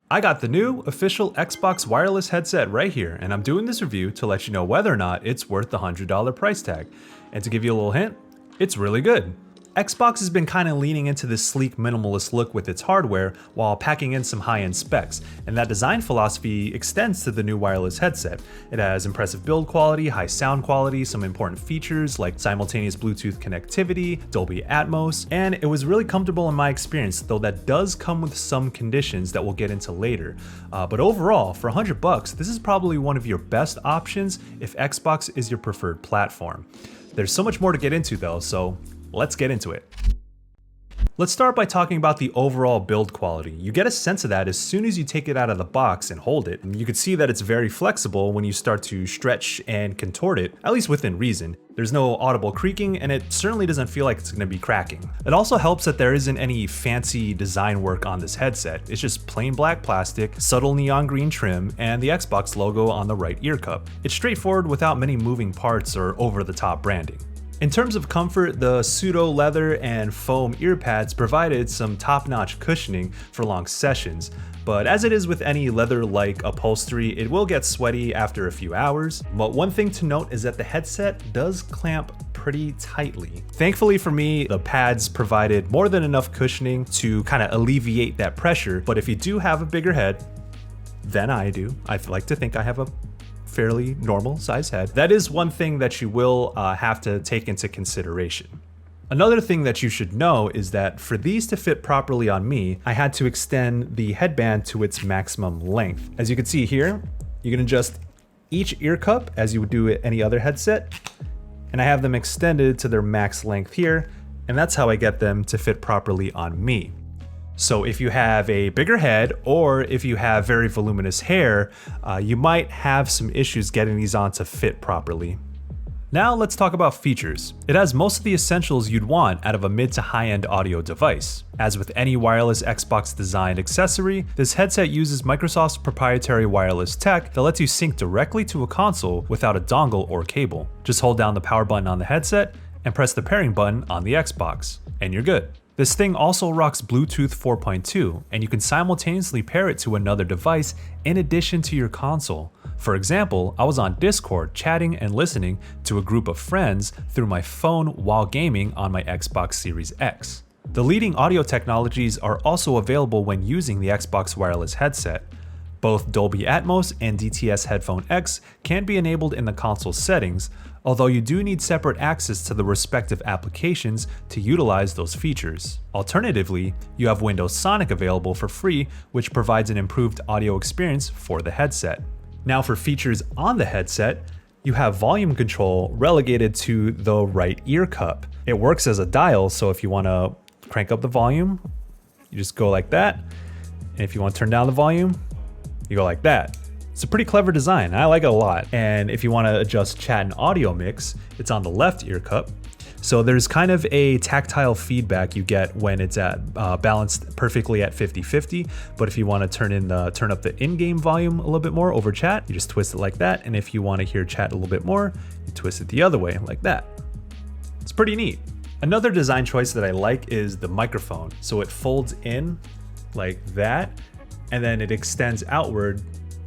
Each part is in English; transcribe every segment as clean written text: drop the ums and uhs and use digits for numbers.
I got the new official Xbox wireless headset right here, and I'm doing this review to let you know whether or not it's worth the $100 price tag. And to give you a little hint, it's really good. Xbox has been kind of leaning into this sleek minimalist look with its hardware while packing in some high-end specs, and that design philosophy extends to the new wireless headset. It has impressive build quality, high sound quality, some important features like simultaneous Bluetooth connectivity, Dolby Atmos, and it was really comfortable in my experience, though that does come with some conditions that we'll get into later. But overall, for $100, this is probably one of your best options if Xbox is your preferred platform. There's so much more to get into though, so let's get into it. Let's start by talking about the overall build quality. You get a sense of that as soon as you take it out of the box and hold it. And you can see that it's very flexible when you start to stretch and contort it, at least within reason. There's no audible creaking, and it certainly doesn't feel like it's going to be cracking. It also helps that there isn't any fancy design work on this headset. It's just plain black plastic, subtle neon green trim, and the Xbox logo on the right ear cup. It's straightforward without many moving parts or over-the-top branding. In terms of comfort, the pseudo leather and foam ear pads provided some top-notch cushioning for long sessions, but as it is with any leather-like upholstery, it will get sweaty after a few hours. But one thing to note is that the headset does clamp pretty tightly. Thankfully for me, the pads provided more than enough cushioning to kind of alleviate that pressure, but if you do have a bigger head than I do, I like to think I have a fairly normal size head, that is one thing that you will have to take into consideration. Another thing that you should know is that for these to fit properly on me, I had to extend the headband to its maximum length. As you can see here, you can adjust each ear cup as you would do at any other headset, and I have them extended to their max length here, and that's how I get them to fit properly on me. So if you have a bigger head or if you have very voluminous hair, you might have some issues getting these on to fit properly. Now let's talk about features. It has most of the essentials you'd want out of a mid to high-end audio device. As with any wireless Xbox designed accessory, this headset uses Microsoft's proprietary wireless tech that lets you sync directly to a console without a dongle or cable. Just hold down the power button on the headset and press the pairing button on the Xbox, and you're good. This thing also rocks Bluetooth 4.2, and you can simultaneously pair it to another device in addition to your console. For example, I was on Discord chatting and listening to a group of friends through my phone while gaming on my Xbox Series X. The leading audio technologies are also available when using the Xbox wireless headset. Both Dolby Atmos and DTS Headphone X can be enabled in the console settings, although you do need separate access to the respective applications to utilize those features. Alternatively, you have Windows Sonic available for free, which provides an improved audio experience for the headset. Now for features on the headset, you have volume control relegated to the right ear cup. It works as a dial, so if you want to crank up the volume, you just go like that, and if you want to turn down the volume, you go like that. It's a pretty clever design, I like it a lot. And if you want to adjust chat and audio mix, it's on the left ear cup. So there's kind of a tactile feedback you get when it's at balanced perfectly at 50-50. But if you want to turn up the in-game volume a little bit more over chat, you just twist it like that. And if you want to hear chat a little bit more, you twist it the other way like that. It's pretty neat. Another design choice that I like is the microphone. So it folds in like that, and then it extends outward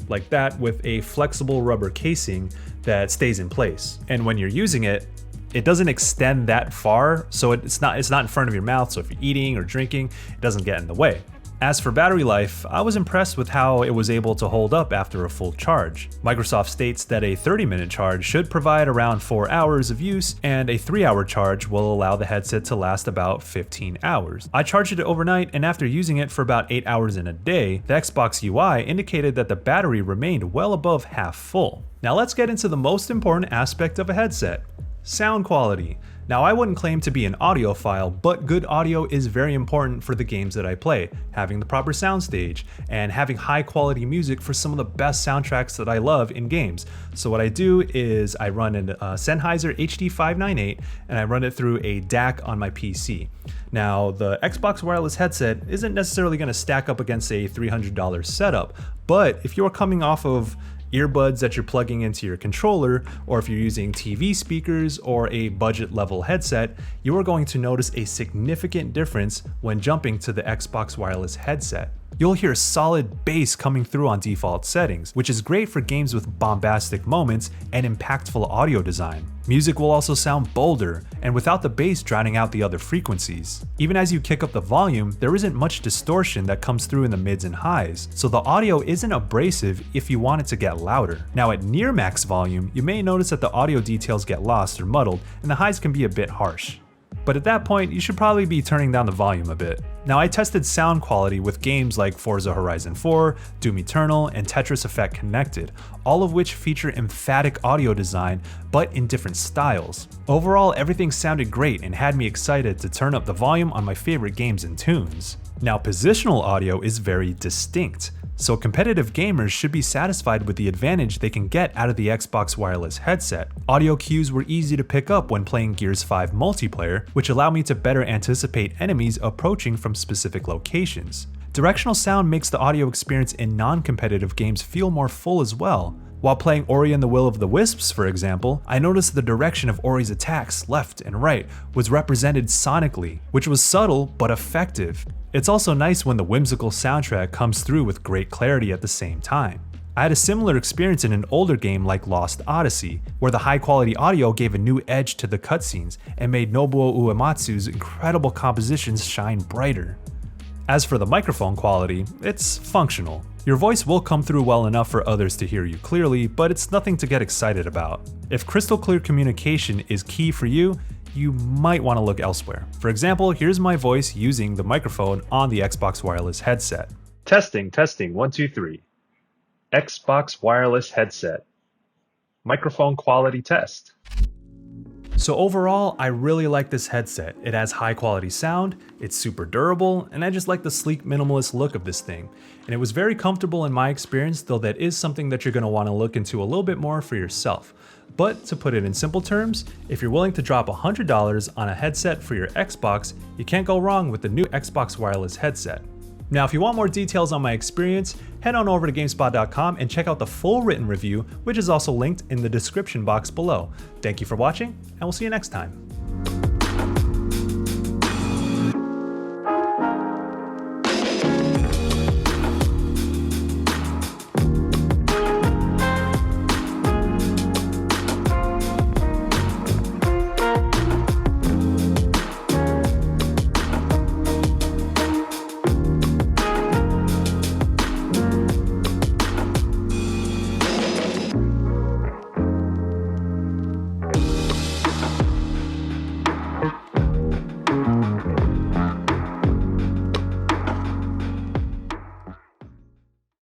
like that with a flexible rubber casing that stays in place. And when you're using it, it doesn't extend that far, so it's not in front of your mouth, so if you're eating or drinking, it doesn't get in the way. As for battery life, I was impressed with how it was able to hold up after a full charge. Microsoft states that a 30-minute charge should provide around 4 hours of use, and a 3-hour charge will allow the headset to last about 15 hours. I charged it overnight, and after using it for about 8 hours in a day, the Xbox UI indicated that the battery remained well above half full. Now let's get into the most important aspect of a headset: sound quality. Now I wouldn't claim to be an audiophile, but good audio is very important for the games that I play. Having the proper soundstage and having high quality music for some of the best soundtracks that I love in games. So what I do is I run a Sennheiser HD598 and I run it through a DAC on my PC. Now the Xbox wireless headset isn't necessarily going to stack up against a $300 setup, but if you're coming off of earbuds that you're plugging into your controller, or if you're using TV speakers or a budget level headset, you are going to notice a significant difference when jumping to the Xbox wireless headset. You'll hear solid bass coming through on default settings, which is great for games with bombastic moments and impactful audio design. Music will also sound bolder, and without the bass drowning out the other frequencies. Even as you kick up the volume, there isn't much distortion that comes through in the mids and highs, so the audio isn't abrasive if you want it to get louder. Now at near max volume, you may notice that the audio details get lost or muddled, and the highs can be a bit harsh. But at that point, you should probably be turning down the volume a bit. Now I tested sound quality with games like Forza Horizon 4, Doom Eternal, and Tetris Effect Connected, all of which feature emphatic audio design, but in different styles. Overall, everything sounded great and had me excited to turn up the volume on my favorite games and tunes. Now positional audio is very distinct, so competitive gamers should be satisfied with the advantage they can get out of the Xbox wireless headset. Audio cues were easy to pick up when playing Gears 5 multiplayer, which allowed me to better anticipate enemies approaching from specific locations. Directional sound makes the audio experience in non-competitive games feel more full as well. While playing Ori and the Will of the Wisps, for example, I noticed the direction of Ori's attacks, left and right, was represented sonically, which was subtle but effective. It's also nice when the whimsical soundtrack comes through with great clarity at the same time. I had a similar experience in an older game like Lost Odyssey, where the high-quality audio gave a new edge to the cutscenes and made Nobuo Uematsu's incredible compositions shine brighter. As for the microphone quality, it's functional. Your voice will come through well enough for others to hear you clearly, but it's nothing to get excited about. If crystal clear communication is key for you, you might want to look elsewhere. For example, here's my voice using the microphone on the Xbox wireless headset. Testing, 1, 2, 3. Xbox wireless headset. Microphone quality test. So overall, I really like this headset. It has high quality sound, it's super durable, and I just like the sleek minimalist look of this thing. And it was very comfortable in my experience, though that is something that you're going to want to look into a little bit more for yourself. But to put it in simple terms, if you're willing to drop $100 on a headset for your Xbox, you can't go wrong with the new Xbox wireless headset. Now, if you want more details on my experience, head on over to GameSpot.com and check out the full written review, which is also linked in the description box below. Thank you for watching, and we'll see you next time.